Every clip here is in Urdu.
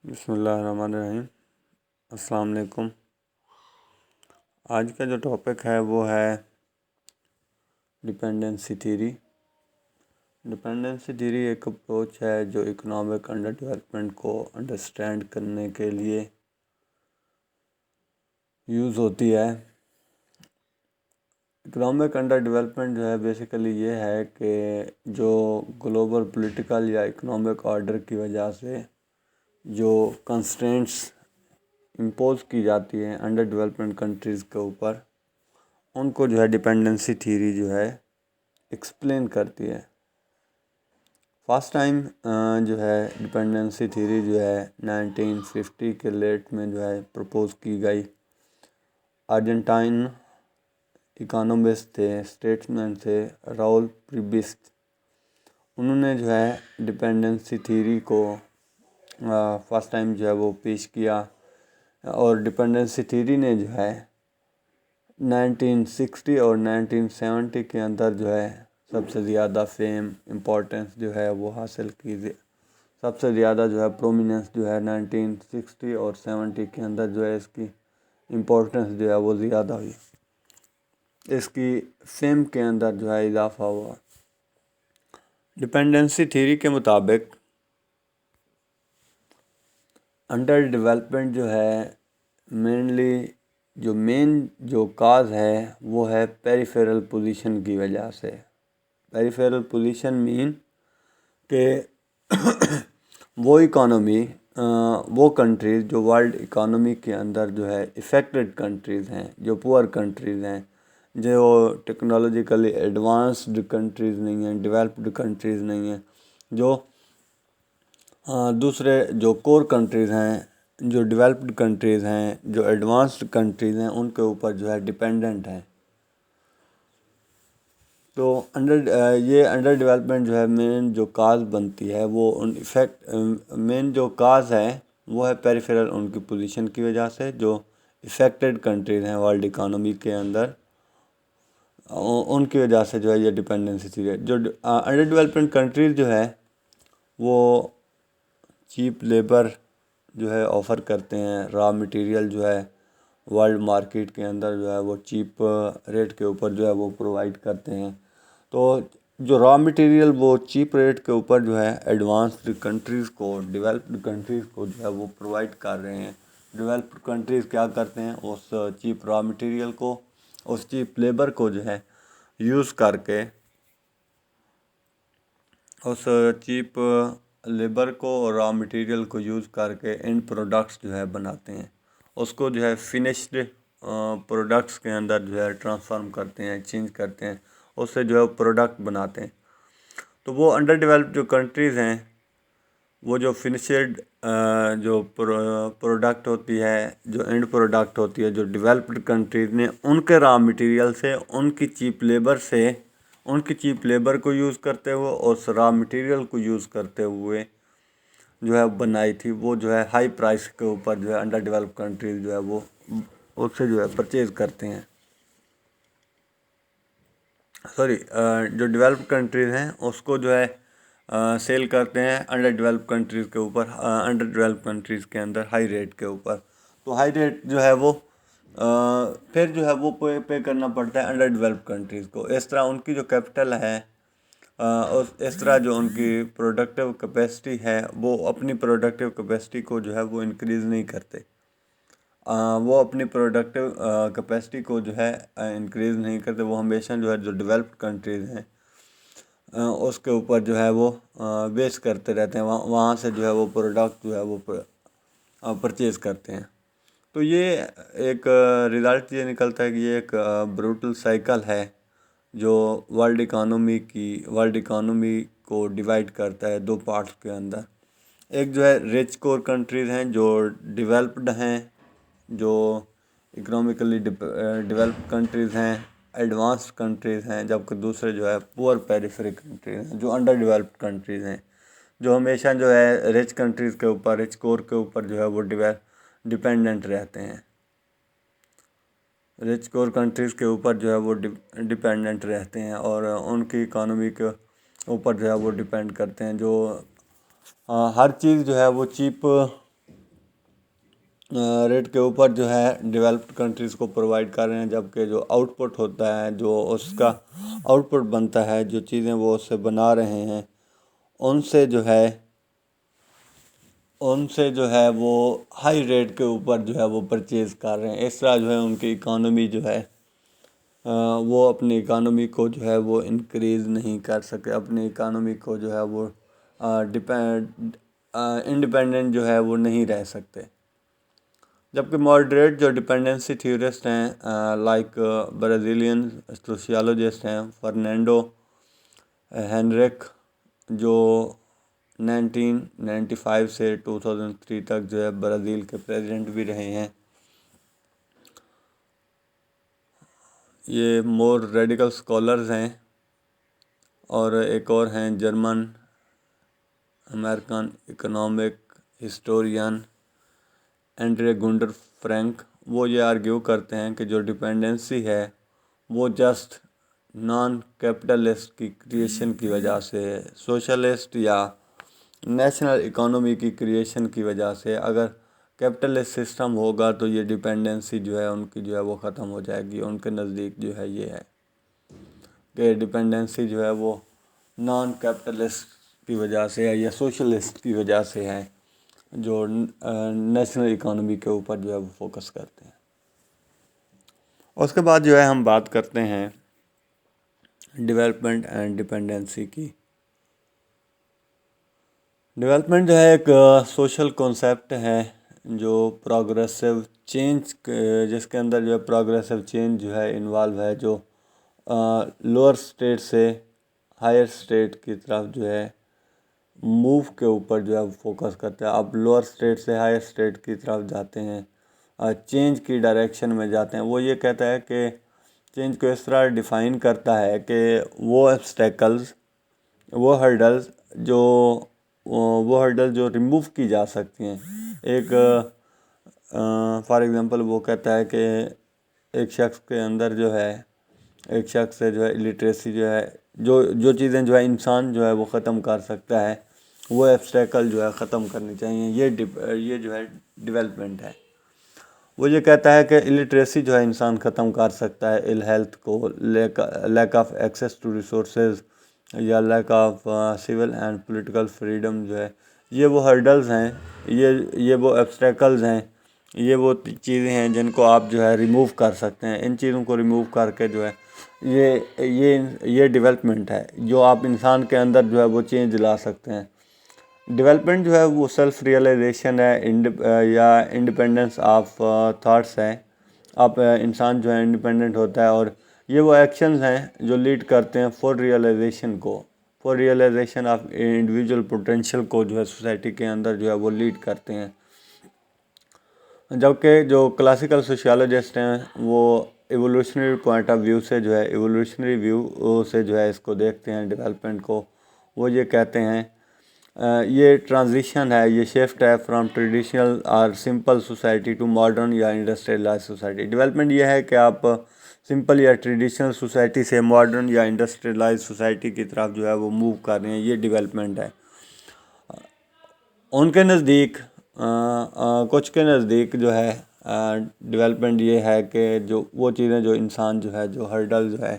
بسم اللہ الرحمن الرحیم۔ السلام علیکم۔ آج کا جو ٹاپک ہے وہ ہے ڈپینڈنسی تھیوری۔ ڈپینڈنسی تھیوری ایک اپروچ ہے جو اکنامک انڈر ڈیولپمنٹ کو انڈرسٹینڈ کرنے کے لیے یوز ہوتی ہے۔ اکنامک انڈر ڈیولپمنٹ جو ہے بیسیکلی یہ ہے کہ جو گلوبل پولیٹیکل یا اکنامک آرڈر کی وجہ سے جو کنسٹرینٹس امپوز کی جاتی ہیں انڈر ڈیولپمنٹ کنٹریز کے اوپر، ان کو جو ہے ڈپینڈنسی تھیوری جو ہے ایکسپلین کرتی ہے۔ فرسٹ ٹائم جو ہے ڈپینڈنسی تھیوری جو ہے 1950 کے لیٹ میں جو ہے پرپوز کی گئی۔ ارجنٹائن اکانومسٹ تھے، اسٹیٹسمین تھے، راؤل پریبسٹ، انہوں نے جو ہے ڈپینڈنسی تھیوری کو فرسٹ ٹائم جو ہے وہ پیش کیا، اور ڈپینڈنسی تھیوری نے جو ہے 1960 اور 1970 کے اندر جو ہے سب سے زیادہ فیم امپورٹنس جو ہے وہ حاصل کی۔ سب سے زیادہ جو ہے پرومیننس جو ہے 1960 اور 70 کے اندر جو ہے اس کی امپورٹنس جو ہے وہ زیادہ ہوئی، اس کی فیم کے اندر جو ہے اضافہ ہوا۔ ڈپینڈنسی تھیوری کے مطابق انڈر ڈیولپمنٹ جو ہے مین جو کاز ہے وہ ہے پیریفیرل پوزیشن کی وجہ سے۔ پیریفیرل پوزیشن مین کہ وہ اکانومی وہ کنٹریز جو ورلڈ اکانومی کے اندر جو ہے افیکٹڈ کنٹریز ہیں، جو پور کنٹریز ہیں، جو ٹیکنالوجیکلی ایڈوانسڈ کنٹریز نہیں ہیں، ڈیولپڈ کنٹریز نہیں ہیں، جو دوسرے جو کور کنٹریز ہیں، جو ڈیولپڈ کنٹریز ہیں، جو ایڈوانسڈ کنٹریز ہیں، ان کے اوپر جو ہے ڈیپینڈنٹ ہیں۔ تو یہ انڈر ڈیولپمنٹ جو ہے مین جو کاز بنتی ہے وہ مین جو کاز ہے وہ ہے پیریفیرل ان کی پوزیشن کی وجہ سے، جو افیکٹڈ کنٹریز ہیں ورلڈ اکانومی کے اندر، ان کی وجہ سے جو ہے یہ ڈیپینڈنسی تھی۔ جو انڈر ڈیولپمنٹ کنٹریز جو ہے وہ چیپ لیبر جو ہے آفر کرتے ہیں، را مٹیریل جو ہے ورلڈ مارکیٹ کے اندر جو ہے وہ چیپ ریٹ کے اوپر جو ہے وہ پرووائڈ کرتے ہیں۔ تو جو را مٹیریل وہ چیپ ریٹ کے اوپر جو ہے ایڈوانسڈ کنٹریز کو، ڈیولپڈ کنٹریز کو جو ہے وہ پرووائڈ کر رہے ہیں۔ ڈیولپڈ کنٹریز کیا کرتے ہیں، اس چیپ را مٹیریل کو، اس چیپ لیبر کو جو ہے یوز کر کے، اس چیپ لیبر کو اور را مٹیریل کو یوز کر کے اینڈ پروڈکٹس جو ہے بناتے ہیں، اس کو جو ہے فنشڈ پروڈکٹس کے اندر جو ہے ٹرانسفارم کرتے ہیں، چینج کرتے ہیں، اس سے جو ہے پروڈکٹ بناتے ہیں۔ تو وہ انڈر ڈیولپڈ جو کنٹریز ہیں وہ جو فنشڈ جو پروڈکٹ ہوتی ہے، جو اینڈ پروڈکٹ ہوتی ہے، جو ڈیولپڈ کنٹریز نے ان کے را مٹیریل سے، ان کی چیپ لیبر سے، ان کی چیپ لیبر کو یوز کرتے ہوئے اور اس را مٹیریل کو یوز کرتے ہوئے جو ہے بنائی تھی، وہ جو ہے ہائی پرائس کے اوپر جو ہے انڈر ڈیولپ کنٹریز جو ہے وہ اس سے جو ہے پرچیز کرتے ہیں۔ جو ڈیولپ کنٹریز ہیں اس کو جو ہے سیل کرتے ہیں انڈر ڈیولپ کنٹریز کے اوپر، انڈر ڈیولپ کنٹریز کے اندر ہائی ریٹ کے اوپر۔ تو ہائی ریٹ جو ہے وہ پھر جو ہے وہ پے کرنا پڑتا ہے انڈر ڈیولپ کنٹریز کو۔ اس طرح ان کی جو کیپٹل ہے، اس طرح جو ان کی پروڈکٹیو کیپیسٹی ہے، وہ اپنی پروڈکٹیو کیپیسٹی کو جو ہے وہ انکریز نہیں کرتے۔ وہ اپنی پروڈکٹیو کیپیسٹی کو جو ہے انکریز نہیں کرتے، وہ ہمیشہ جو ہے جو ڈیولپڈ کنٹریز ہیں اس کے اوپر جو ہے وہ بیس کرتے رہتے ہیں، وہاں سے جو ہے وہ پروڈکٹ جو ہے وہ پرچیز کرتے ہیں۔ تو یہ ایک رزلٹ یہ نکلتا ہے کہ یہ ایک بروٹل سائیکل ہے جو ورلڈ اکانومی کو ڈیوائیڈ کرتا ہے دو پارٹس کے اندر۔ ایک جو ہے ریچ کور کنٹریز ہیں جو ڈیولپڈ ہیں، جو اکنامکلی ڈیولپڈ کنٹریز ہیں، ایڈوانسڈ کنٹریز ہیں، جبکہ دوسرے جو ہے پور پیریفری کنٹریز ہیں، جو انڈر ڈیولپڈ کنٹریز ہیں، جو ہمیشہ جو ہے ریچ کنٹریز کے اوپر، ریچ کور کے اوپر جو ہے وہ ڈیپینڈنٹ رہتے ہیں۔ ریچ کور کنٹریز کے اوپر جو ہے وہ ڈیپینڈنٹ رہتے ہیں اور ان کی اکانومی کے اوپر جو ہے وہ ڈیپینڈ کرتے ہیں، جو ہر چیز جو ہے وہ چیپ ریٹ کے اوپر جو ہے ڈیولپڈ کنٹریز کو پرووائڈ کر رہے ہیں، جبکہ جو آؤٹ پٹ ہوتا ہے، جو اس کا آؤٹ پٹ بنتا ہے، جو چیزیں وہ اس سے بنا رہے ہیں، ان سے جو ہے وہ ہائی ریٹ کے اوپر جو ہے وہ پرچیز کر رہے ہیں۔ اس طرح جو ہے ان کی اکانومی جو ہے وہ اپنی اکانومی کو جو ہے وہ انکریز نہیں کر سکے، اپنی اکانومی کو جو ہے وہ انڈیپینڈنٹ جو ہے وہ نہیں رہ سکتے۔ جبکہ ماڈریٹ جو ڈپینڈنسی تھیورسٹ ہیں لائک برازیلین سوشیالوجسٹ ہیں فرنینڈو ہینریک، جو 1995 سے 2003 تک جو ہے برازیل کے پریزیڈنٹ بھی رہے ہیں، یہ مور ریڈیکل اسکالرز ہیں۔ اور ایک اور ہیں German American economic historian Andre Gunder Frank, وہ یہ آرگیو کرتے ہیں کہ جو ڈپینڈنسی ہے وہ جسٹ نان کیپٹلسٹ کی کریشن کی وجہ سے، سوشلسٹ یا نیشنل اکانومی کی کریشن کی وجہ سے، اگر کیپٹلسٹ سسٹم ہوگا تو یہ ڈپینڈنسی جو ہے ان کی جو ہے وہ ختم ہو جائے گی۔ ان کے نزدیک جو ہے یہ ہے کہ ڈپینڈنسی جو ہے وہ نان کیپٹلسٹ کی وجہ سے ہے یا سوشلسٹ کی وجہ سے ہے، جو نیشنل اکانومی کے اوپر جو ہے وہ فوکس کرتے ہیں۔ اس کے بعد جو ہے ہم بات کرتے ہیں ڈیولپمنٹ اینڈ ڈپینڈنسی کی۔ ڈیولپمنٹ جو ہے ایک سوشل کانسیپٹ ہے جو پروگریسو چینج، جس کے اندر جو ہے پروگریسو چینج جو ہے انوالو ہے، جو لوور اسٹیٹ سے ہائر اسٹیٹ کی طرف جو ہے موو کے اوپر جو ہے فوکس کرتا ہے۔ اب لوور اسٹیٹ سے ہائر اسٹیٹ کی طرف جاتے ہیں، چینج کی ڈائریکشن میں جاتے ہیں۔ وہ یہ کہتا ہے کہ چینج کو اس طرح ڈیفائن کرتا ہے کہ وہ obstacles، وہ ہرڈلز جو ریموو کی جا سکتی ہیں۔ ایک فار ایگزامپل وہ کہتا ہے کہ ایک شخص کے اندر جو ہے، ایک شخص سے جو ہے الٹریسی جو ہے، جو چیزیں جو ہے انسان جو ہے وہ ختم کر سکتا ہے، وہ obstacle جو ہے ختم کرنی چاہیے۔ یہ جو ہے ڈیولپمنٹ ہے۔ وہ یہ کہتا ہے کہ الٹریسی جو ہے انسان ختم کر سکتا ہے، ال ہیلتھ کو، lack of access to resources یا lack of civil and political freedom جو ہے، یہ وہ ہرڈلز ہیں، یہ وہ obstacles ہیں، یہ وہ چیزیں ہیں جن کو آپ جو ہے ریموو کر سکتے ہیں۔ ان چیزوں کو ریموو کر کے جو ہے یہ ڈیولپمنٹ ہے، جو آپ انسان کے اندر جو ہے وہ چینج لا سکتے ہیں۔ ڈیولپمنٹ جو ہے وہ سیلف ریئلائزیشن ہے یا انڈیپینڈنس آف تھاٹس ہے۔ آپ انسان جو ہے انڈیپینڈنٹ ہوتا ہے، اور یہ وہ ایکشنز ہیں جو لیڈ کرتے ہیں for realization of individual potential کو جو ہے سوسائٹی کے اندر جو ہے وہ لیڈ کرتے ہیں۔ جبکہ جو کلاسیکل سوشیالوجسٹ ہیں وہ ایوولوشنری پوائنٹ آف ویو سے جو ہے، ایوولوشنری ویو سے جو ہے اس کو دیکھتے ہیں ڈیولپمنٹ کو۔ وہ یہ کہتے ہیں یہ ٹرانزیشن ہے، یہ شفٹ ہے فرام ٹریڈیشنل اور سمپل سوسائٹی ٹو ماڈرن یا انڈسٹریلائز سوسائٹی۔ ڈیولپمنٹ یہ ہے کہ آپ سمپل یا ٹریڈیشنل سوسائٹی سے ماڈرن یا انڈسٹریلائز سوسائٹی کی طرف جو ہے وہ موو کر رہے ہیں، یہ ڈیولپمنٹ ہے۔ ان کے نزدیک، کچھ کے نزدیک جو ہے ڈیولپمنٹ یہ ہے کہ جو وہ چیزیں جو انسان جو ہے، جو ہرڈل جو ہے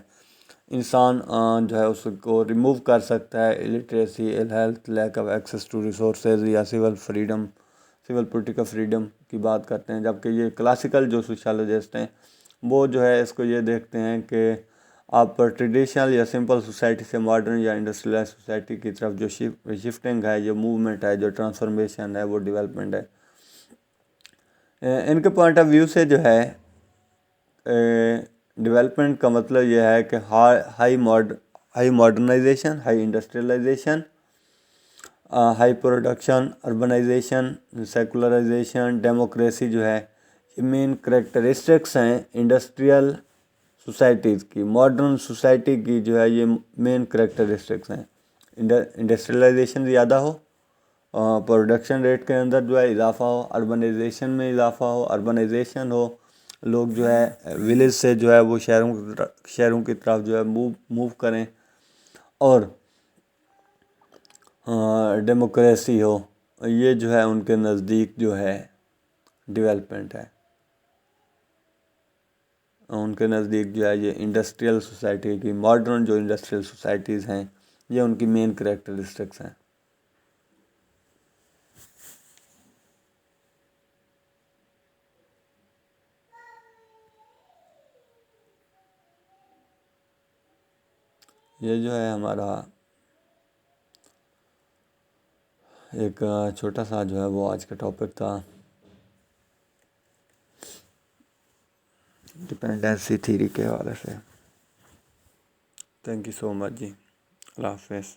انسان جو ہے اس کو ریموو کر سکتا ہے، illiteracy, ill health, lack of access to resources یا سول پولیٹیکل فریڈم کی بات کرتے ہیں۔ جبکہ یہ کلاسیکل جو سوشیالوجسٹ ہیں وہ جو ہے اس کو یہ دیکھتے ہیں کہ آپ ٹریڈیشنل یا سمپل سوسائٹی سے ماڈرن یا انڈسٹریلائز سوسائٹی کی طرف جو شفٹنگ ہے، جو موومنٹ ہے، جو ٹرانسفارمیشن ہے، وہ ڈیولپمنٹ ہے۔ ان کے پوائنٹ آف ویو سے جو ہے ڈیولپمنٹ کا مطلب یہ ہے کہ high modernization, high industrialization, high production, urbanization, secularization, democracy جو ہے، یہ مین کریکٹرسٹکس ہیں انڈسٹریل سوسائٹیز کی، ماڈرن سوسائٹی کی جو ہے یہ مین کریکٹرسٹکس ہیں۔ انڈسٹریلائزیشن زیادہ ہو، پروڈکشن ریٹ کے اندر جو ہے اضافہ ہو، اربنائزیشن میں اضافہ ہو، اربنائزیشن ہو، لوگ جو ہے ولیج سے جو ہے وہ شہروں کی طرف جو ہے موو کریں، اور ڈیموکریسی ہو۔ یہ جو ہے ان کے نزدیک جو ہے ڈیولپمنٹ ہے. ان کے نزدیک جو ہے یہ انڈسٹریل سوسائٹی کی ماڈرن جو انڈسٹریل سوسائٹیز ہیں یہ ان کی مین کریکٹرسٹکس ہیں. یہ جو ہے ہمارا ایک چھوٹا سا جو ہے وہ آج کا ٹاپک تھا ڈپینڈنسی تھیوری کے حوالے سے. تھینک یو سو مچ جی. اللہ حافظ.